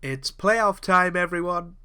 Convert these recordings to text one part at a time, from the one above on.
It's playoff time, everyone.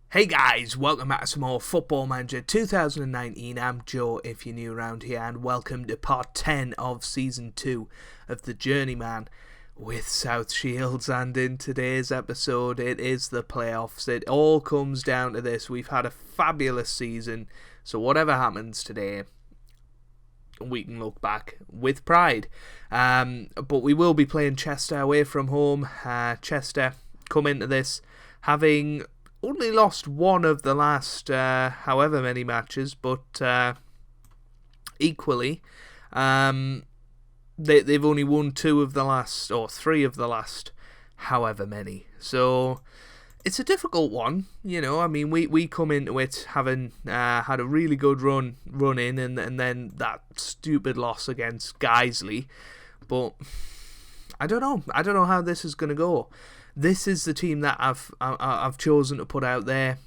Hey guys, welcome back to some more Football Manager 2019. I'm Joe, if you're new around here, and welcome to part 10 of Season 2 of The Journeyman with South Shields. And in today's episode, it is the playoffs. It all comes down to this. We've had a fabulous season, so whatever happens today, we can look back with pride. But we will be playing Chester away from home. Chester come into this having only lost one of the last however many matches, but equally they've only won two of the last, or three of the last however many. So it's a difficult one, you know. I mean, we come into it having had a really good run in, and then that stupid loss against Guiseley. But I don't know how this is going to go. This is the team that I've chosen to put out there.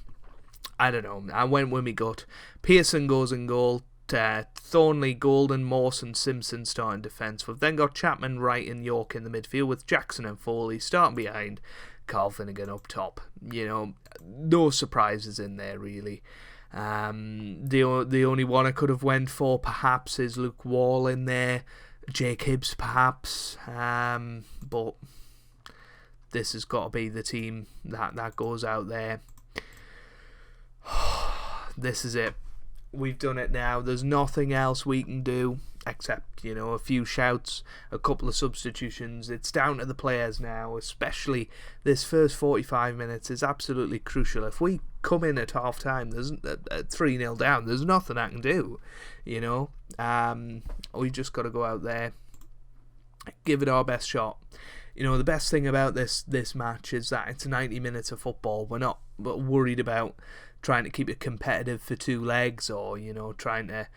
I don't know. I went with me gut. Pearson goes in goal. Thornley, Golden, Mawson, Simpson starting defence. We've then got Chapman, Wright and York in the midfield with Jackson and Foley starting behind. Carl Finnegan up top. You know, no surprises in there really. The only one I could have went for perhaps is Luke Wall in there. Jake Hibbs perhaps. But this has got to be the team that goes out there. This is it. We've done it now. There's nothing else we can do except, you know, a few shouts, a couple of substitutions. It's down to the players now, especially this first 45 minutes is absolutely crucial. If we come in at half time, there's 3-0 down, there's nothing I can do, you know. We just got to go out there, give it our best shot. You know, the best thing about this match is that it's 90 minutes of football. We're not worried about trying to keep it competitive for two legs, or, you know, trying to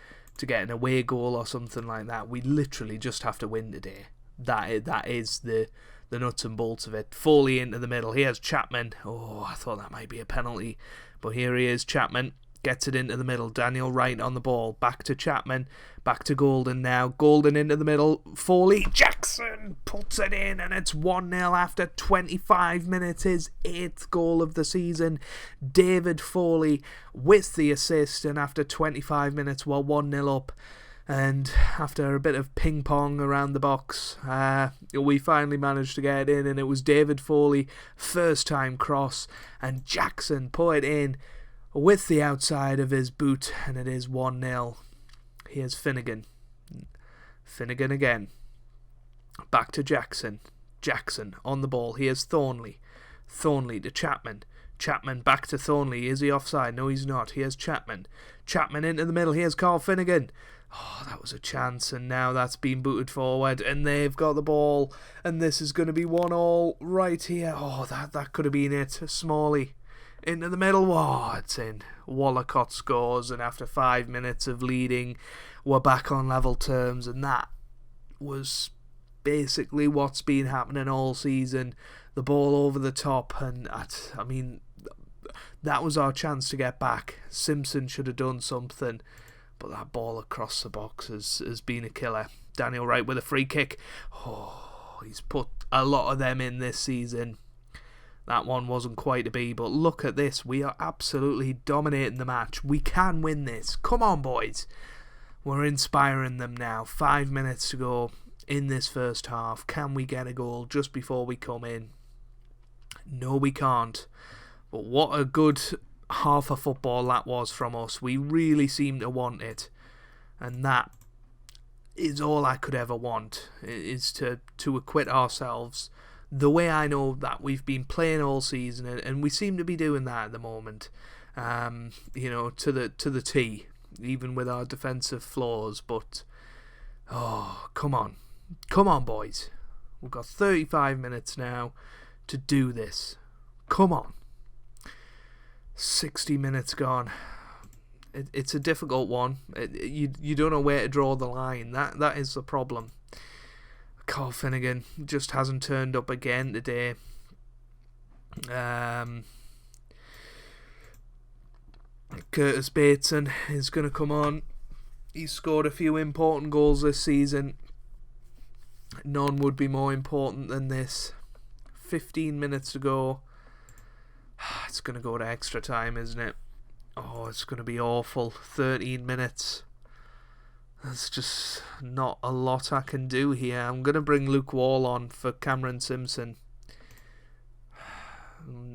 get an away goal or something like that. We literally just have to win today. That is the nuts and bolts of it. Foley into the middle. Here's Chapman. Oh, I thought that might be a penalty, but here he is. Chapman gets it into the middle. Daniel Wright on the ball. Back to Chapman. Back to Golden now. Golden into the middle. Foley. Jackson puts it in, and it's 1-0 after 25 minutes. His 8th goal of the season. David Foley with the assist, and after 25 minutes we're 1-0 up. And after a bit of ping pong around the box, we finally managed to get it in, and it was David Foley, first time cross, and Jackson put it in with the outside of his boot, and it is 1-0. Here's Finnegan. Finnegan again. Back to Jackson. Jackson on the ball. Here's Thornley. Thornley to Chapman. Chapman back to Thornley. Is he offside? No, he's not. Here's Chapman. Chapman into the middle. Here's Carl Finnegan. Oh, that was a chance, and now that's been booted forward, and they've got the ball, and this is going to be 1-1 right here. Oh, that could have been it. Smalley into the middle. Oh, it's in. Wallacott scores, and after 5 minutes of leading, we're back on level terms, and that was basically what's been happening all season. The ball over the top, and I mean, that was our chance to get back. Simpson should have done something, but that ball across the box has been a killer. Daniel Wright with a free kick. Oh, he's put a lot of them in this season. That one wasn't quite to be, but look at this. We are absolutely dominating the match. We can win this. Come on, boys. We're inspiring them now. 5 minutes to go in this first half. Can we get a goal just before we come in? No, we can't. But what a good half of football that was from us. We really seemed to want it. And that is all I could ever want, is to acquit ourselves the way I know that we've been playing all season, and we seem to be doing that at the moment. You know, to the T, even with our defensive flaws. But oh, come on, boys! We've got 35 minutes now to do this. Come on. 60 minutes gone. It's a difficult one. You don't know where to draw the line. That is the problem. Carl Finnegan just hasn't turned up again today. Curtis Bateson is going to come on. He's scored a few important goals this season. None would be more important than this. 15 minutes to go. It's going to go to extra time, isn't it? Oh, it's going to be awful. 13 minutes. There's just not a lot I can do here. I'm going to bring Luke Wall on for Cameron Simpson.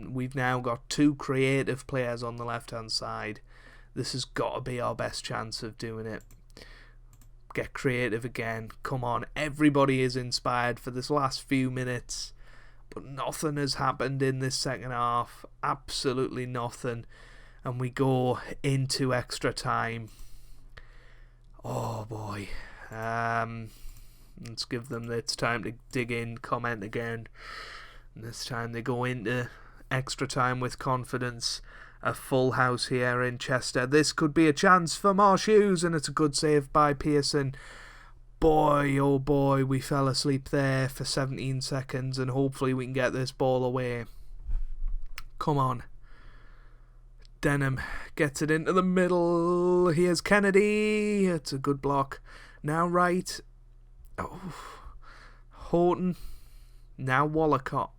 We've now got two creative players on the left-hand side. This has got to be our best chance of doing it. Get creative again. Come on. Everybody is inspired for this last few minutes. But nothing has happened in this second half. Absolutely nothing. And we go into extra time. Oh boy. Let's give them it's time to dig in, comment again. And this time they go into extra time with confidence. A full house here in Chester. This could be a chance for Marsh Hughes, and it's a good save by Pearson. Boy, oh boy, we fell asleep there for 17 seconds, and hopefully we can get this ball away. Come on. Denham gets it into the middle. Here's Kennedy. It's a good block. Now Wright. Oh. Horton. Now Wallacott.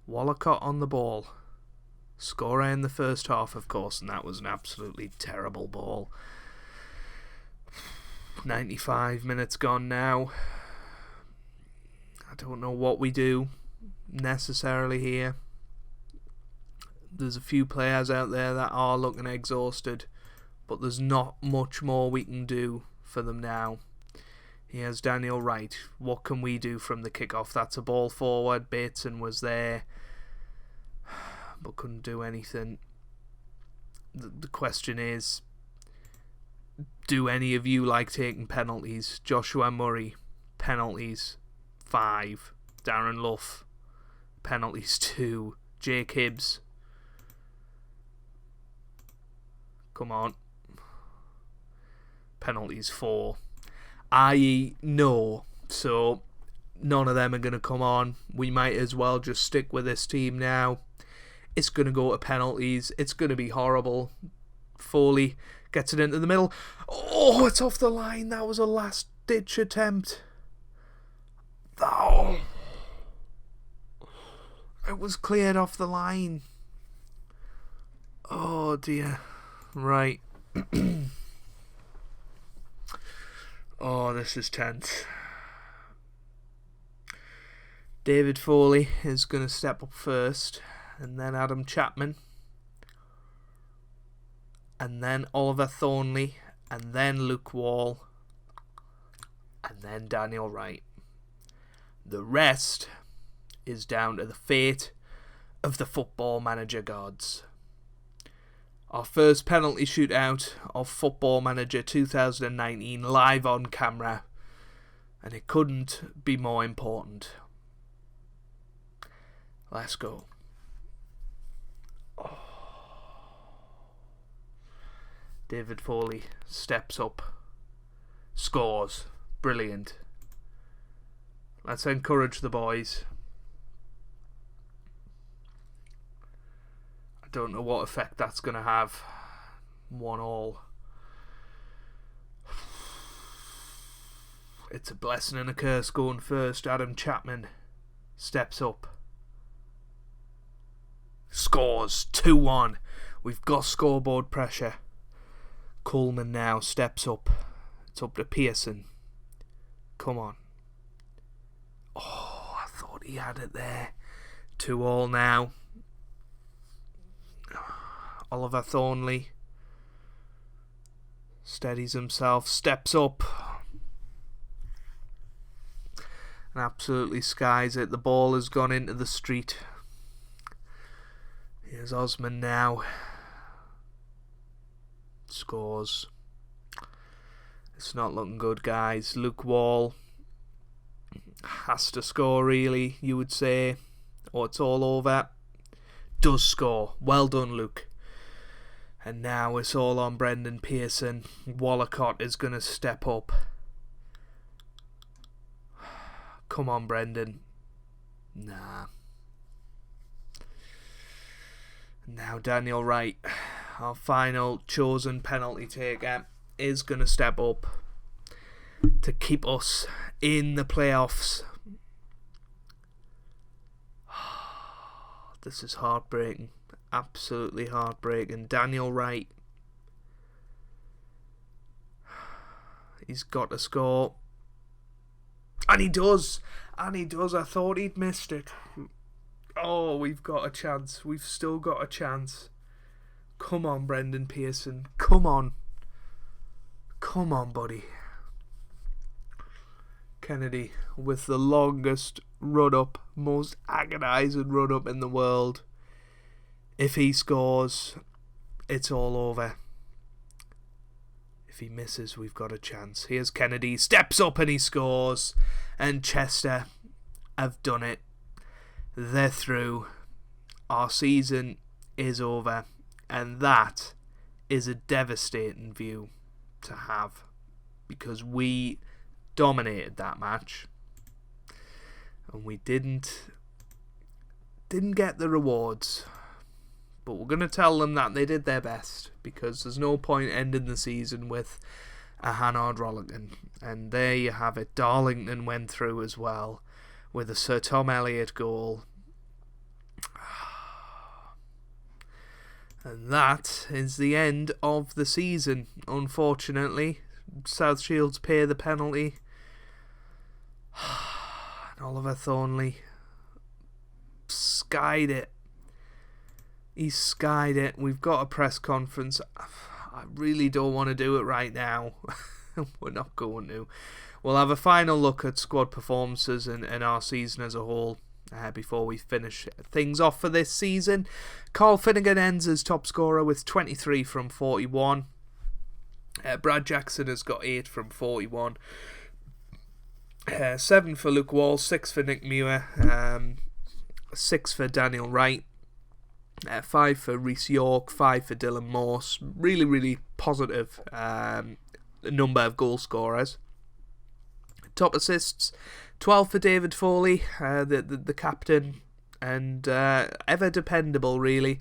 Wallacott on the ball. Scorer in the first half, of course, and that was an absolutely terrible ball. 95 minutes gone now. I don't know what we do necessarily here. There's a few players out there that are looking exhausted, but there's not much more we can do for them now. Here's Daniel Wright. What can we do from the kickoff? That's a ball forward. Bateson was there, but couldn't do anything. The question is, do any of you like taking penalties? Joshua Murray, penalties 5. Darren Luff, penalties 2. Jake Hibbs, come on, penalties 4. I.e. no. So none of them are going to come on. We might as well just stick with this team now. It's going to go to penalties. It's going to be horrible. Foley gets it into the middle. Oh, it's off the line. That was a last-ditch attempt. Oh. It was cleared off the line. Oh, dear. Right. Oh, this is tense. David Foley is going to step up first, and then Adam Chapman, and then Oliver Thornley, and then Luke Wall, and then Daniel Wright. The rest is down to the fate of the Football Manager gods. Our first penalty shootout of Football Manager 2019 live on camera, and it couldn't be more important. Let's go. Oh. David Foley steps up, scores. Brilliant. Let's encourage the boys. I don't know what effect that's going to have. 1-1. It's a blessing and a curse going first. Adam Chapman steps up. Scores 2-1. We've got scoreboard pressure. Coleman now steps up. It's up to Pearson. Come on. Oh, I thought he had it there. 2-2 now. Oliver Thornley steadies himself, steps up, and absolutely skies it. The ball has gone into the street. Here's Osman now. Scores. It's not looking good, guys. Luke Wall has to score, really, you would say, or it's all over. Does score. Well done, Luke. And now it's all on Brendan Pearson. Wallacott is going to step up. Come on, Brendan. Nah. Now Daniel Wright, our final chosen penalty taker, is going to step up to keep us in the playoffs. This is heartbreaking. Absolutely heartbreaking. Daniel Wright. He's got to score. And he does. And he does. I thought he'd missed it. Oh, we've got a chance. We've still got a chance. Come on, Brendan Pearson. Come on. Come on, buddy. Kennedy with the longest run-up, most agonising run-up in the world. If he scores, it's all over. If he misses, we've got a chance. Here's Kennedy, steps up and he scores. And Chester have done it. They're through. Our season is over. And that is a devastating view to have. Because we dominated that match. And we didn't get the rewards. But we're going to tell them that they did their best, because there's no point ending the season with a Hannard Rollingham. And there you have it. Darlington went through as well with a Sir Tom Elliott goal. And that is the end of the season, unfortunately. South Shields pay the penalty. And Oliver Thornley skied it. He skied it. We've got a press conference. I really don't want to do it right now. We're not going to. We'll have a final look at squad performances and our season as a whole before we finish things off for this season. Carl Finnegan ends as top scorer with 23 from 41. Brad Jackson has got 8 from 41. 7 for Luke Wall, 6 for Nick Muir, 6 for Daniel Wright. 5 for Rhys York, 5 for Dylan Morse. Really, really positive number of goal scorers. Top assists, 12 for David Foley, the captain, and ever dependable, really.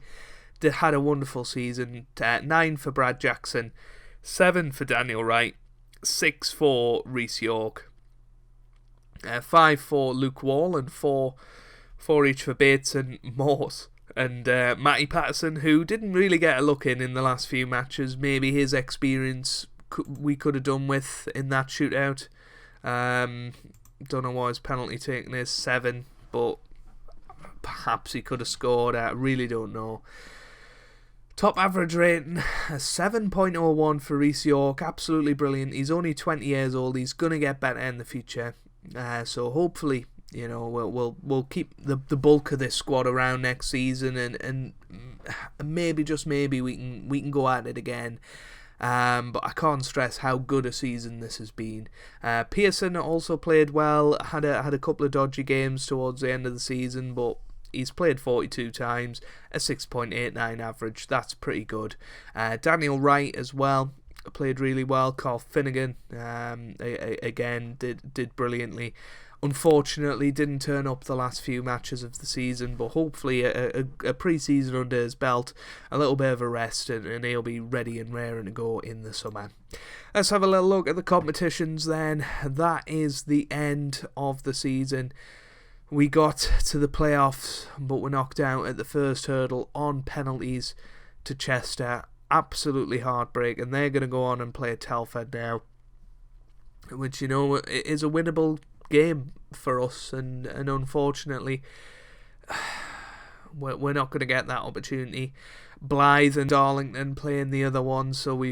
Had a wonderful season. 9 for Brad Jackson, 7 for Daniel Wright, 6 for Rhys York, 5 for Luke Wall, and 4 each for Bates and Morse. And Matty Patterson, who didn't really get a look in the last few matches. Maybe his experience we could have done with in that shootout. Don't know what his penalty taking is, 7, but perhaps he could have scored. I really don't know. Top average rating, a 7.01 for Rhys York. Absolutely brilliant. He's only 20 years old. He's going to get better in the future. So hopefully, you know, we'll keep the bulk of this squad around next season, and maybe, just maybe, we can go at it again. But I can't stress how good a season this has been. Pearson also played well. Had a couple of dodgy games towards the end of the season, but he's played 42 times, a 6.89 average. That's pretty good. Daniel Wright as well played really well. Carl Finnegan again did brilliantly. Unfortunately, didn't turn up the last few matches of the season, but hopefully a pre-season under his belt, a little bit of a rest, and he'll be ready and raring to go in the summer. Let's have a little look at the competitions then. That is the end of the season. We got to the playoffs, but were knocked out at the first hurdle on penalties to Chester. Absolutely heartbreak, and they're going to go on and play Telford now, which, you know, is a winnable game for us, and unfortunately we're not going to get that opportunity. Blythe and Darlington playing the other one, so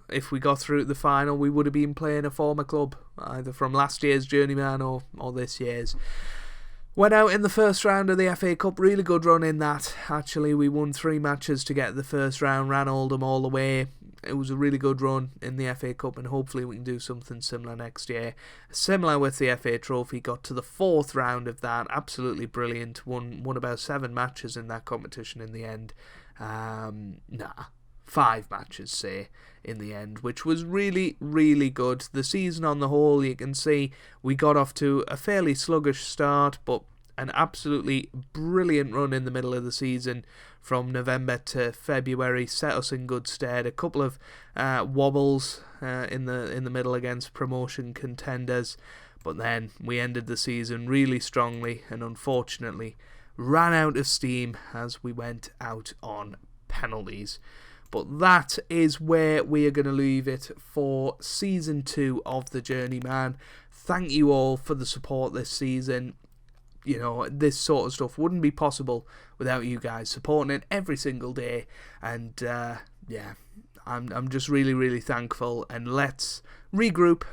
if we got through to the final, we would have been playing a former club, either from last year's Journeyman or this year's. Went out in the first round of the FA Cup. Really good run in that. Actually, we won 3 matches to get to the first round, ran Oldham all the way. It was a really good run in the FA Cup, and hopefully we can do something similar next year. Similar with the FA Trophy, got to the 4th round of that. Absolutely brilliant. Won about 7 matches in that competition in the end. 5 matches, say, in the end, which was really, really good. The season on the whole, you can see we got off to a fairly sluggish start, but an absolutely brilliant run in the middle of the season from November to February set us in good stead. A couple of wobbles in the middle against promotion contenders, but then we ended the season really strongly and unfortunately ran out of steam as we went out on penalties. But that is where we are going to leave it for Season 2 of the Journeyman. Thank you all for the support this season. You know, this sort of stuff wouldn't be possible without you guys supporting it every single day. And yeah, I'm just really, really thankful. And let's regroup,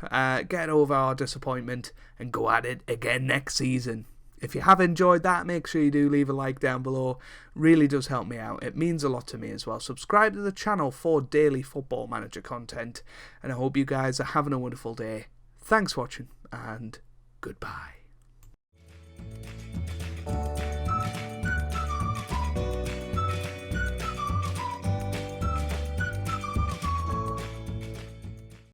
get over our disappointment, and go at it again next season. If you have enjoyed that, make sure you do leave a like down below. Really does help me out. It means a lot to me as well. Subscribe to the channel for daily Football Manager content. And I hope you guys are having a wonderful day. Thanks for watching, and goodbye.